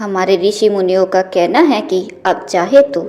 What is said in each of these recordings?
हमारे ऋषि मुनियों का कहना है कि आप चाहे तो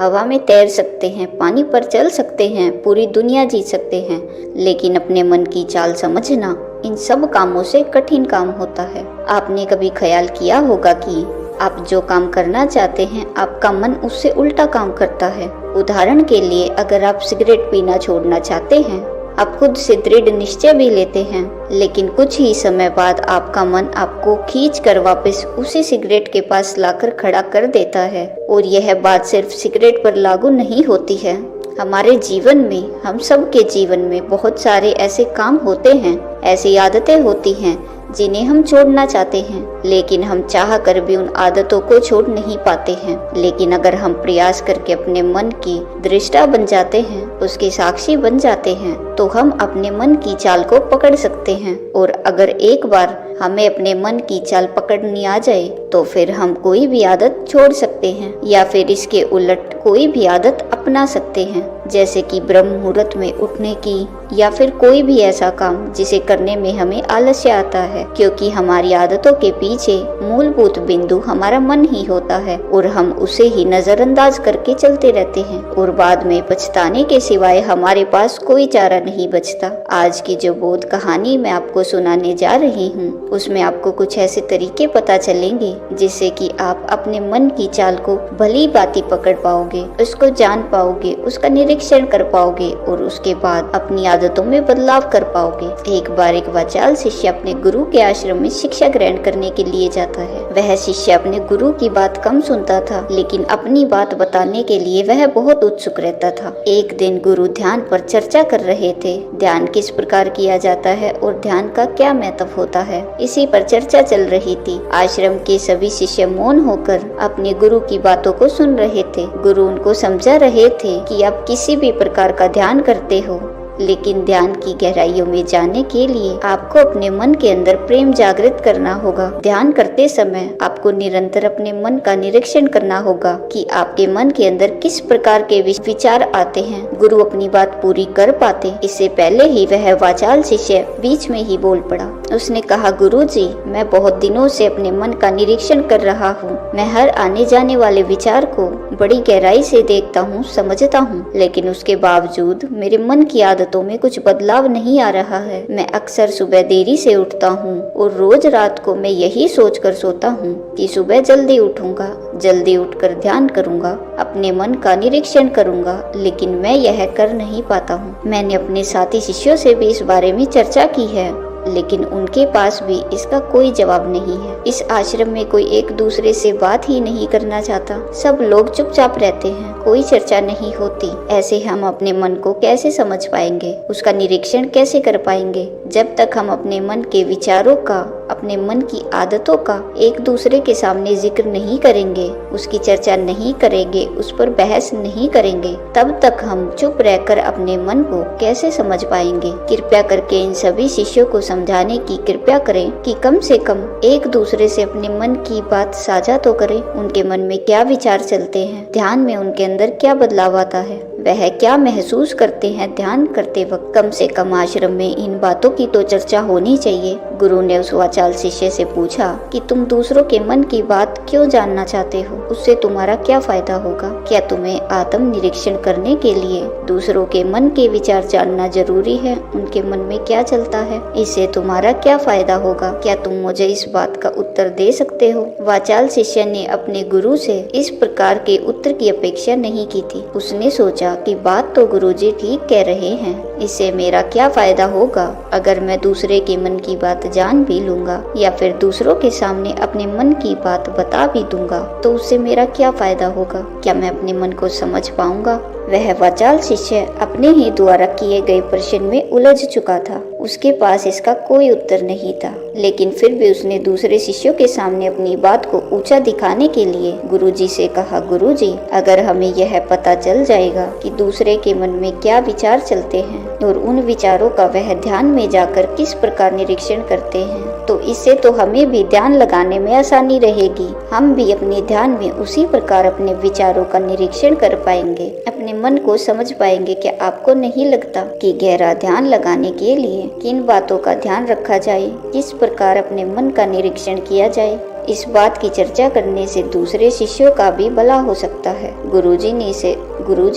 हवा में तैर सकते हैं, पानी पर चल सकते हैं, पूरी दुनिया जीत सकते हैं, लेकिन अपने मन की चाल समझना इन सब कामों से कठिन काम होता है। आपने कभी ख्याल किया होगा कि आप जो काम करना चाहते हैं आपका मन उससे उल्टा काम करता है। उदाहरण के लिए, अगर आप सिगरेट पीना छोड़ना चाहते हैं, आप खुद से दृढ़ निश्चय भी लेते हैं, लेकिन कुछ ही समय बाद आपका मन आपको खींच कर वापस उसी सिगरेट के पास लाकर खड़ा कर देता है। और यह बात सिर्फ सिगरेट पर लागू नहीं होती है। हमारे जीवन में, हम सब के जीवन में बहुत सारे ऐसे काम होते हैं, ऐसी आदतें होती हैं जिन्हें हम छोड़ना चाहते हैं, लेकिन हम चाह कर भी उन आदतों को छोड़ नहीं पाते हैं। लेकिन अगर हम प्रयास करके अपने मन की दृष्टा बन जाते हैं, उसके साक्षी बन जाते हैं, तो हम अपने मन की चाल को पकड़ सकते हैं। और अगर एक बार हमें अपने मन की चाल पकड़नी आ जाए तो फिर हम कोई भी आदत छोड़ सकते हैं, या फिर इसके उलट कोई भी आदत अपना सकते हैं, जैसे कि ब्रह्म मुहूर्त में उठने की, या फिर कोई भी ऐसा काम जिसे करने में हमें आलस्य आता है, क्योंकि हमारी आदतों के पीछे मूलभूत बिंदु हमारा मन ही होता है और हम उसे ही नजरअंदाज करके चलते रहते हैं और बाद में पछताने के सिवाय हमारे पास कोई चारा नहीं बचता। आज की जो बोध कहानी मैं आपको सुनाने जा रही हूँ, उसमें आपको कुछ ऐसे तरीके पता चलेंगे जिससे कि आप अपने मन की चाल को भली भांति पकड़ पाओगे, उसको जान पाओगे, उसका निरीक्षण कर पाओगे और उसके बाद अपनी आदतों में बदलाव कर पाओगे। एक बार एक वाचाल शिष्य अपने गुरु के आश्रम में शिक्षा ग्रहण करने के लिए जाता है। वह शिष्य अपने गुरु की बात कम सुनता था, लेकिन अपनी बात बताने के लिए वह बहुत उत्सुक रहता था। एक दिन गुरु ध्यान पर चर्चा कर रहे थे। ध्यान किस प्रकार किया जाता है और ध्यान का क्या महत्व होता है, इसी पर चर्चा चल रही थी। आश्रम के सभी शिष्य मौन होकर अपने गुरु की बातों को सुन रहे थे। गुरु उनको समझा रहे थे कि आप किसी भी प्रकार का ध्यान करते हो, लेकिन ध्यान की गहराइयों में जाने के लिए आपको अपने मन के अंदर प्रेम जागृत करना होगा। ध्यान करते समय आपको निरंतर अपने मन का निरीक्षण करना होगा कि आपके मन के अंदर किस प्रकार के विचार आते हैं। गुरु अपनी बात पूरी कर पाते इससे पहले ही वह वाचाल शिष्य बीच में ही बोल पड़ा। उसने कहा, गुरुजी, मैं बहुत दिनों से अपने मन का निरीक्षण कर रहा हूँ। मैं हर आने जाने वाले विचार को बड़ी गहराई से देखता हूँ, समझता हूँ, लेकिन उसके बावजूद मेरे मन की आदतों में कुछ बदलाव नहीं आ रहा है। मैं अक्सर सुबह देरी से उठता हूँ और रोज रात को मैं यही सोचकर सोता हूँ कि सुबह जल्दी उठूंगा, जल्दी उठकर ध्यान करूंगा, अपने मन का निरीक्षण करूंगा, लेकिन मैं यह कर नहीं पाता हूँ। मैंने अपने साथी शिष्यों से भी इस बारे में चर्चा की है, लेकिन उनके पास भी इसका कोई जवाब नहीं है। इस आश्रम में कोई एक दूसरे से बात ही नहीं करना चाहता। सब लोग चुपचाप रहते हैं, कोई चर्चा नहीं होती। ऐसे हम अपने मन को कैसे समझ पाएंगे, उसका निरीक्षण कैसे कर पाएंगे, जब तक हम अपने मन के विचारों का, अपने मन की आदतों का एक दूसरे के सामने जिक्र नहीं करेंगे, उसकी चर्चा नहीं करेंगे, उस पर बहस नहीं करेंगे, तब तक हम चुप रहकर अपने मन को कैसे समझ पाएंगे। कृपया करके इन सभी शिष्यों को समझाने की कृपया करें कि कम से कम एक दूसरे से अपने मन की बात साझा तो करें। उनके मन में क्या विचार चलते हैं, ध्यान में उनके अंदर क्या बदलाव आता है, वह क्या महसूस करते हैं ध्यान करते वक्त। कम से कम आश्रम में इन बातों की तो चर्चा होनी चाहिए। गुरु ने उस वाचाल शिष्य से पूछा कि तुम दूसरों के मन की बात क्यों जानना चाहते हो, उससे तुम्हारा क्या फायदा होगा? क्या तुम्हें आत्म निरीक्षण करने के लिए दूसरों के मन के विचार जानना जरूरी है? उनके मन में क्या चलता है, इससे तुम्हारा क्या फायदा होगा? क्या तुम मुझे इस बात का उत्तर दे सकते हो? वाचाल शिष्य ने अपने गुरु से इस प्रकार के उत्तर की अपेक्षा नहीं की थी। उसने सोचा कि बात तो गुरुजी ठीक कह रहे हैं, इससे मेरा क्या फायदा होगा अगर मैं दूसरे के मन की बात जान भी लूंगा या फिर दूसरों के सामने अपने मन की बात बता भी दूंगा, तो उससे मेरा क्या फायदा होगा? क्या मैं अपने मन को समझ पाऊंगा? वह वाचाल शिष्य अपने ही द्वारा किए गए प्रश्न में उलझ चुका था। उसके पास इसका कोई उत्तर नहीं था, लेकिन फिर भी उसने दूसरे शिष्यों के सामने अपनी बात को ऊंचा दिखाने के लिए गुरुजी से कहा, गुरुजी, अगर हमें यह पता चल जाएगा कि दूसरे के मन में क्या विचार चलते हैं और उन विचारों का वह ध्यान में जाकर किस प्रकार निरीक्षण करते हैं, तो इससे तो हमें भी ध्यान लगाने में आसानी रहेगी। हम भी अपने ध्यान में उसी प्रकार अपने विचारों का निरीक्षण कर पाएंगे, अपने मन को समझ पाएंगे। क्या आपको नहीं लगता कि गहरा ध्यान लगाने के लिए किन बातों का ध्यान रखा जाए, किस प्रकार अपने मन का निरीक्षण किया जाए? इस बात की चर्चा करने से दूसरे शिष्यों का भी भला हो सकता है। गुरुजी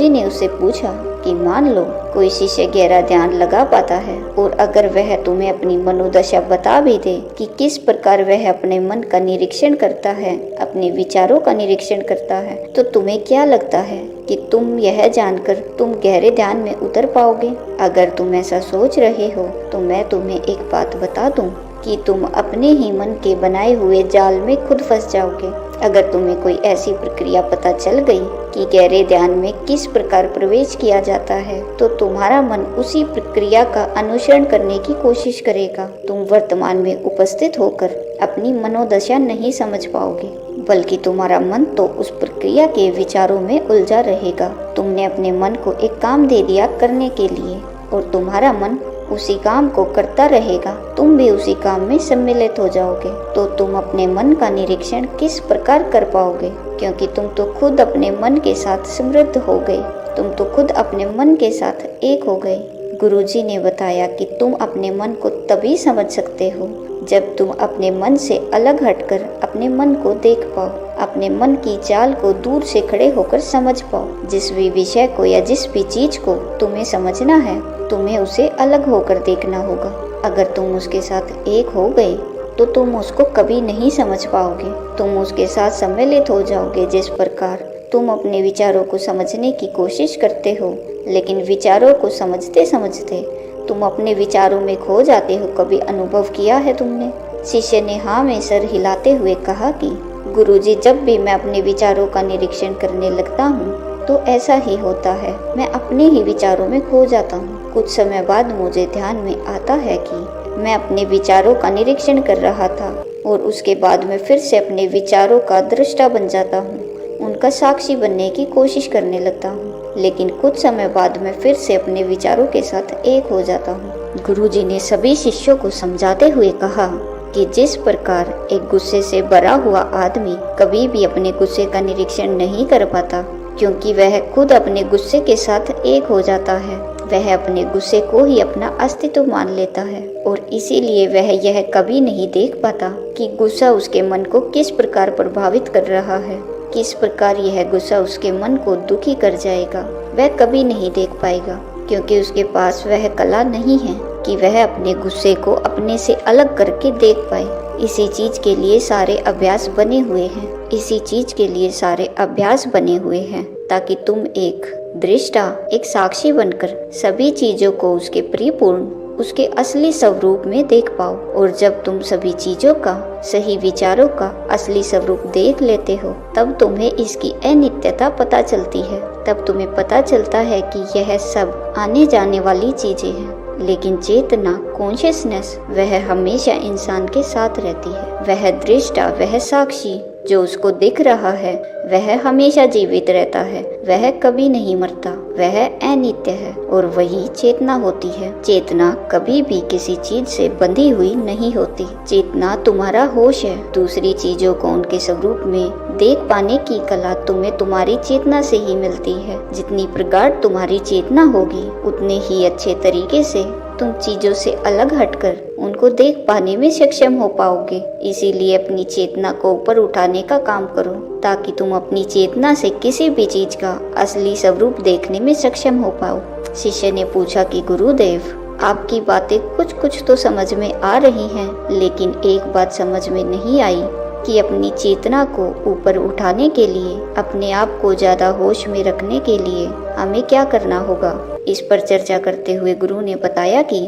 ने उससे पूछा कि मान लो कोई शिष्य गहरा ध्यान लगा पाता है और अगर वह तुम्हें अपनी मनोदशा बता भी दे कि किस प्रकार वह अपने मन का निरीक्षण करता है, अपने विचारों का निरीक्षण करता है, तो तुम्हें क्या लगता है कि तुम यह जानकर तुम गहरे ध्यान में उतर पाओगे? अगर तुम ऐसा सोच रहे हो तो मैं तुम्हें एक बात बता दूं कि तुम अपने ही मन के बनाए हुए जाल में खुद फंस जाओगे। अगर तुम्हें कोई ऐसी प्रक्रिया पता चल गई कि गहरे ध्यान में किस प्रकार प्रवेश किया जाता है, तो तुम्हारा मन उसी प्रक्रिया का अनुसरण करने की कोशिश करेगा। तुम वर्तमान में उपस्थित होकर अपनी मनोदशा नहीं समझ पाओगे, बल्कि तुम्हारा मन तो उस प्रक्रिया के विचारों में उलझा रहेगा। तुमने अपने मन को एक काम दे दिया करने के लिए और तुम्हारा मन उसी काम को करता रहेगा। तुम भी उसी काम में सम्मिलित हो जाओगे, तो तुम अपने मन का निरीक्षण किस प्रकार कर पाओगे? क्योंकि तुम तो खुद अपने मन के साथ समृद्ध हो गए, तुम तो खुद अपने मन के साथ एक हो गए। गुरुजी ने बताया कि तुम अपने मन को तभी समझ सकते हो जब तुम अपने मन से अलग हटकर अपने मन को देख पाओ, अपने मन की चाल को दूर से खड़े होकर समझ पाओ। जिस भी विषय को या जिस भी चीज को तुम्हें समझना है, तुम्हें उसे अलग होकर देखना होगा। अगर तुम उसके साथ एक हो गए तो तुम उसको कभी नहीं समझ पाओगे, तुम उसके साथ सम्मिलित हो जाओगे। जिस प्रकार तुम अपने विचारों को समझने की कोशिश करते हो, लेकिन विचारों को समझते समझते तुम अपने विचारों में खो जाते हो, कभी अनुभव किया है तुमने? शिष्य ने हाँ में सर हिलाते हुए कहा कि गुरुजी, जब भी मैं अपने विचारों का निरीक्षण करने लगता हूँ तो ऐसा ही होता है, मैं अपने ही विचारों में खो जाता हूँ। कुछ समय बाद मुझे ध्यान में आता है कि मैं अपने विचारों का निरीक्षण कर रहा था और उसके बाद मैं फिर से अपने विचारों का दृष्टा बन जाता हूँ, उनका साक्षी बनने की कोशिश करने लगता हूँ, लेकिन कुछ समय बाद मैं फिर से अपने विचारों के साथ एक हो जाता हूँ। गुरुजी ने सभी शिष्यों को समझाते हुए कहा कि जिस प्रकार एक गुस्से से भरा हुआ आदमी कभी भी अपने गुस्से का निरीक्षण नहीं कर पाता, क्योंकि वह खुद अपने गुस्से के साथ एक हो जाता है, वह अपने गुस्से को ही अपना अस्तित्व मान लेता है और इसीलिए वह यह कभी नहीं देख पाता कि गुस्सा उसके मन को किस प्रकार प्रभावित कर रहा है, किस प्रकार यह गुस्सा उसके मन को दुखी कर जाएगा। वह कभी नहीं देख पाएगा, क्योंकि उसके पास वह कला नहीं है कि वह अपने गुस्से को अपने से अलग करके देख पाए। इसी चीज के लिए सारे अभ्यास बने हुए हैं, इसी चीज के लिए सारे अभ्यास बने हुए हैं, ताकि तुम एक दृष्टा, एक साक्षी बनकर सभी चीजों को उसके परिपूर्ण, उसके असली स्वरूप में देख पाओ। और जब तुम सभी चीजों का, सही विचारों का असली स्वरूप देख लेते हो, तब तुम्हें इसकी अनित्यता पता चलती है। तब तुम्हें पता चलता है कि यह सब आने जाने वाली चीजें हैं, लेकिन चेतना, कॉन्शियसनेस, वह हमेशा इंसान के साथ रहती है। वह दृष्टा, वह साक्षी जो उसको दिख रहा है, वह हमेशा जीवित रहता है, वह कभी नहीं मरता, वह अनित्य है और वही चेतना होती है। चेतना कभी भी किसी चीज से बंधी हुई नहीं होती। चेतना तुम्हारा होश है। दूसरी चीजों को उनके स्वरूप में देख पाने की कला तुम्हें तुम्हारी चेतना से ही मिलती है। जितनी प्रगाढ़ तुम्हारी चेतना होगी, उतने ही अच्छे तरीके से तुम चीजों से अलग हटकर उनको देख पाने में सक्षम हो पाओगे। इसीलिए अपनी चेतना को ऊपर उठाने का काम करो, ताकि तुम अपनी चेतना से किसी भी चीज का असली स्वरूप देखने में सक्षम हो पाओ। शिष्य ने पूछा कि गुरुदेव, आपकी बातें कुछ तो समझ में आ रही हैं, लेकिन एक बात समझ में नहीं आई कि अपनी चेतना को ऊपर उठाने के लिए, अपने आप को ज्यादा होश में रखने के लिए हमें क्या करना होगा। इस पर चर्चा करते हुए गुरु ने बताया कि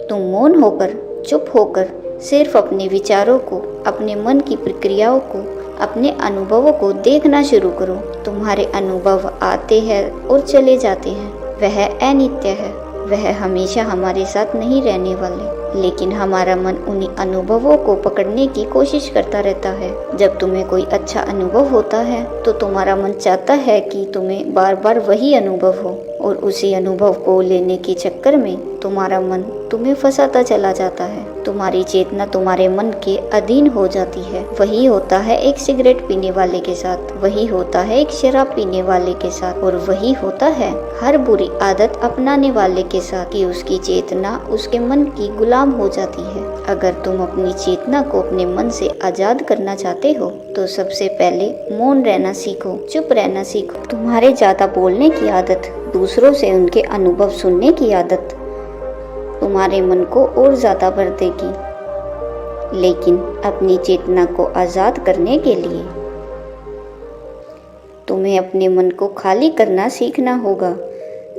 तुम मौन होकर, चुप होकर सिर्फ अपने विचारों को, अपने मन की प्रक्रियाओं को, अपने अनुभवों को देखना शुरू करो। तुम्हारे अनुभव आते हैं और चले जाते हैं, वह अनित्य है, वह हमेशा हमारे साथ नहीं रहने वाले, लेकिन हमारा मन उन्हीं अनुभवों को पकड़ने की कोशिश करता रहता है। जब तुम्हें कोई अच्छा अनुभव होता है तो तुम्हारा मन चाहता है कि तुम्हें बार बार वही अनुभव हो, और उसी अनुभव को लेने के चक्कर में तुम्हारा मन तुम्हें फंसाता चला जाता है। तुम्हारी चेतना तुम्हारे मन के अधीन हो जाती है। वही होता है एक सिगरेट पीने वाले के साथ, वही होता है एक शराब पीने वाले के साथ, और वही होता है हर बुरी आदत अपनाने वाले के साथ कि उसकी चेतना उसके मन की गुलाम हो जाती है। अगर तुम अपनी चेतना को अपने मन से आजाद करना चाहते हो तो सबसे पहले मौन रहना सीखो, चुप रहना सीखो। तुम्हारे ज्यादा बोलने की आदत, दूसरों से उनके अनुभव सुनने की आदत तुम्हारे मन को और ज्यादा भर देगी। लेकिन अपनी चेतना को आजाद करने के लिए तुम्हें अपने मन को खाली करना सीखना होगा।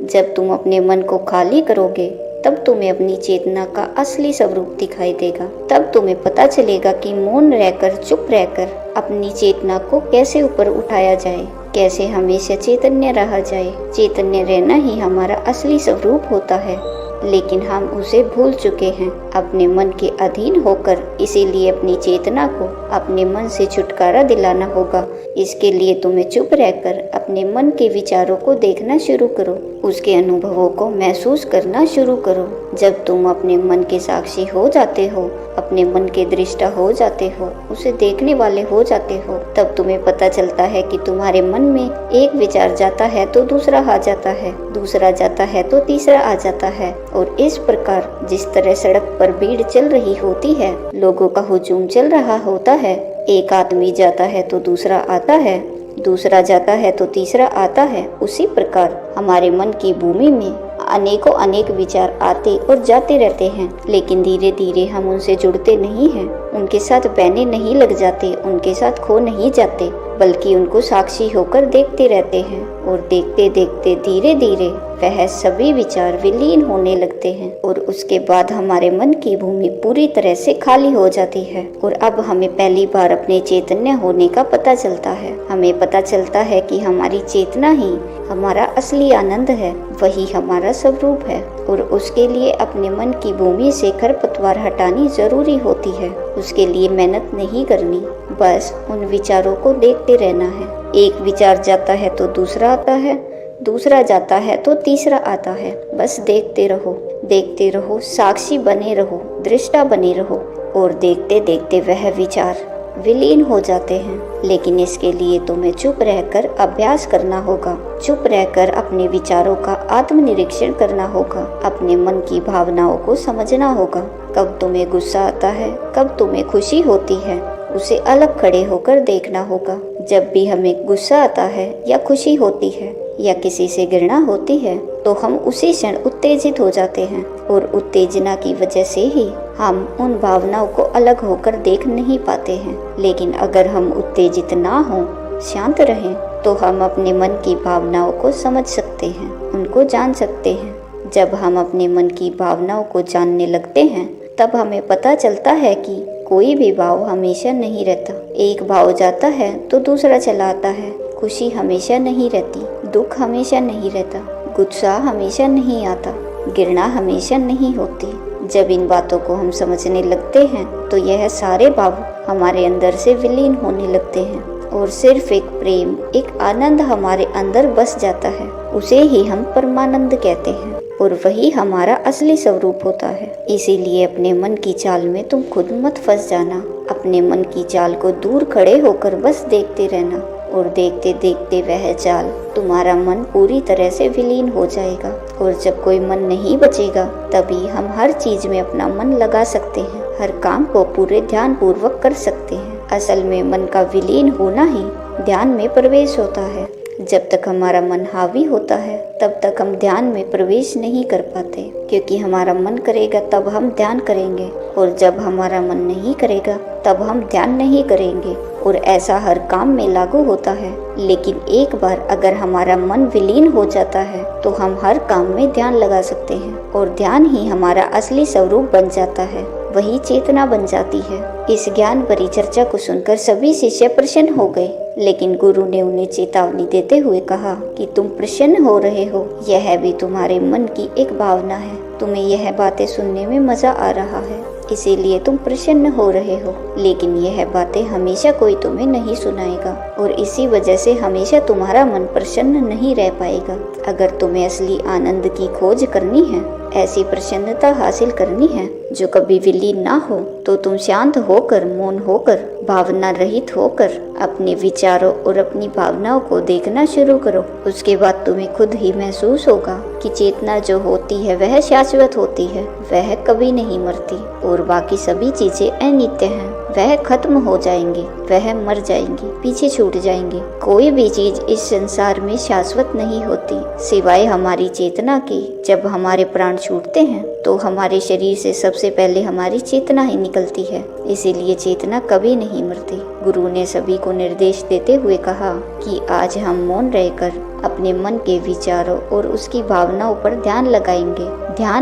जब तुम अपने मन को खाली करोगे तब तुम्हें अपनी चेतना का असली स्वरूप दिखाई देगा। तब तुम्हें पता चलेगा कि मौन रहकर, चुप रहकर अपनी चेतना को कैसे ऊपर उठाया जाए, कैसे हमेशा चैतन्य रहा जाए। चैतन्य रहना ही हमारा असली स्वरूप होता है, लेकिन हम उसे भूल चुके हैं अपने मन के अधीन होकर। इसीलिए अपनी चेतना को अपने मन से छुटकारा दिलाना होगा। इसके लिए तुम्हें चुप रहकर अपने मन के विचारों को देखना शुरू करो, उसके अनुभवों को महसूस करना शुरू करो। जब तुम अपने मन के साक्षी हो जाते हो, अपने मन के दृष्टा हो जाते हो, उसे देखने वाले हो जाते हो, तब तुम्हें पता चलता है कि तुम्हारे मन में एक विचार जाता है तो दूसरा आ जाता है, दूसरा जाता है तो तीसरा आ जाता है। और इस प्रकार जिस तरह सड़क पर भीड़ चल रही होती है, लोगों का हुजूम चल रहा होता है, एक आदमी जाता है तो दूसरा आता है, दूसरा जाता है तो तीसरा आता है, उसी प्रकार हमारे मन की भूमि में अनेकों अनेक विचार आते और जाते रहते हैं। लेकिन धीरे धीरे हम उनसे जुड़ते नहीं हैं, उनके साथ बहने नहीं लग जाते, उनके साथ खो नहीं जाते, बल्कि उनको साक्षी होकर देखते रहते हैं। और देखते देखते धीरे धीरे वह सभी विचार विलीन होने लगते हैं, और उसके बाद हमारे मन की भूमि पूरी तरह से खाली हो जाती है। और अब हमें पहली बार अपने चैतन्य होने का पता चलता है। हमें पता चलता है कि हमारी चेतना ही हमारा असली आनंद है, वही हमारा स्वरूप है। और उसके लिए अपने मन की भूमि से खरपतवार हटानी जरूरी होती है। उसके लिए मेहनत नहीं करनी, बस उन विचारों को देखते रहना है। एक विचार जाता है तो दूसरा आता है, दूसरा जाता है तो तीसरा आता है। बस देखते रहो, देखते रहो, साक्षी बने रहो, दृष्टा बने रहो, और देखते देखते वह विचार विलीन हो जाते हैं। लेकिन इसके लिए तुम्हें चुप रहकर अभ्यास करना होगा, चुप रहकर अपने विचारों का आत्मनिरीक्षण करना होगा, अपने मन की भावनाओं को समझना होगा। कब तुम्हें गुस्सा आता है, कब तुम्हें खुशी होती है, उसे अलग खड़े होकर देखना होगा। जब भी हमें गुस्सा आता है या खुशी होती है या किसी से घृणा होती है तो हम उसी क्षण उत्तेजित हो जाते हैं, और उत्तेजना की वजह से ही हम उन भावनाओं को अलग होकर देख नहीं पाते हैं। लेकिन अगर हम उत्तेजित ना हो, शांत रहें, तो हम अपने मन की भावनाओं को समझ सकते हैं, उनको जान सकते हैं। जब हम अपने मन की भावनाओं को जानने लगते हैं तब हमें पता चलता है कि कोई भी भाव हमेशा नहीं रहता। एक भाव जाता है तो दूसरा चला आता है। खुशी हमेशा नहीं रहती, दुख हमेशा नहीं रहता, गुस्सा हमेशा नहीं आता, घृणा हमेशा नहीं होती। जब इन बातों को हम समझने लगते हैं तो यह सारे भाव हमारे अंदर से विलीन होने लगते हैं, और सिर्फ एक प्रेम, एक आनंद हमारे अंदर बस जाता है। उसे ही हम परमानंद कहते हैं, और वही हमारा असली स्वरूप होता है। इसीलिए अपने मन की चाल में तुम खुद मत फंस जाना। अपने मन की चाल को दूर खड़े होकर बस देखते रहना, और देखते देखते वह चाल तुम्हारा मन पूरी तरह से विलीन हो जाएगा। और जब कोई मन नहीं बचेगा तभी हम हर चीज में अपना मन लगा सकते हैं, हर काम को पूरे ध्यान पूर्वक कर सकते हैं। असल में मन का विलीन होना ही ध्यान में प्रवेश होता है। जब तक हमारा मन हावी होता है तब तक हम ध्यान में प्रवेश नहीं कर पाते, क्योंकि हमारा मन करेगा तब हम ध्यान करेंगे, और जब हमारा मन नहीं करेगा तब हम ध्यान नहीं करेंगे। और ऐसा हर काम में लागू होता है। लेकिन एक बार अगर हमारा मन विलीन हो जाता है तो हम हर काम में ध्यान लगा सकते हैं, और ध्यान ही हमारा असली स्वरूप बन जाता है, वही चेतना बन जाती है। इस ज्ञान भरी चर्चा को सुनकर सभी शिष्य प्रसन्न हो गए, लेकिन गुरु ने उन्हें चेतावनी देते हुए कहा कि तुम प्रसन्न हो रहे हो, यह भी तुम्हारे मन की एक भावना है। तुम्हें यह बातें सुनने में मजा आ रहा है, इसीलिए तुम प्रसन्न हो रहे हो, लेकिन यह बातें हमेशा कोई तुम्हें नहीं सुनाएगा, और इसी वजह से हमेशा तुम्हारा मन प्रसन्न नहीं रह पाएगा। अगर तुम्हें असली आनंद की खोज करनी है, ऐसी प्रसन्नता हासिल करनी है, जो कभी विलीन ना हो, तो तुम शांत होकर, मौन होकर, भावना रहित होकर अपने विचारों और अपनी भावनाओं को देखना शुरू करो। उसके बाद तुम्हें खुद ही महसूस होगा कि चेतना जो होती है वह शाश्वत होती है, वह कभी नहीं मरती, और बाकी सभी चीजें अनित्य हैं, वह खत्म हो जाएंगी, वह मर जाएंगी, पीछे छूट जाएंगी। कोई भी चीज इस संसार में शाश्वत नहीं होती सिवाय हमारी चेतना की। जब हमारे प्राण छूटते हैं तो हमारे शरीर से सबसे पहले हमारी चेतना ही निकलती है, इसीलिए चेतना कभी नहीं मरती। गुरु ने सभी को निर्देश देते हुए कहा कि आज हम मौन रहकर अपने मन के विचारों और उसकी भावनाओं पर ध्यान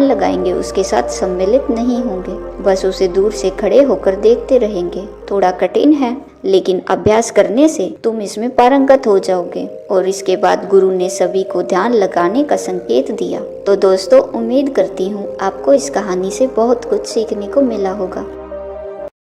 लगाएंगे, उसके साथ सम्मिलित नहीं होंगे, बस उसे दूर से खड़े होकर देखते रहेंगे। थोड़ा कठिन है, लेकिन अभ्यास करने से तुम इसमें पारंगत हो जाओगे। और इसके बाद गुरु ने सभी को ध्यान लगाने का संकेत दिया। तो दोस्तों, उम्मीद करती हूँ आपको इस कहानी से बहुत कुछ सीखने को मिला होगा।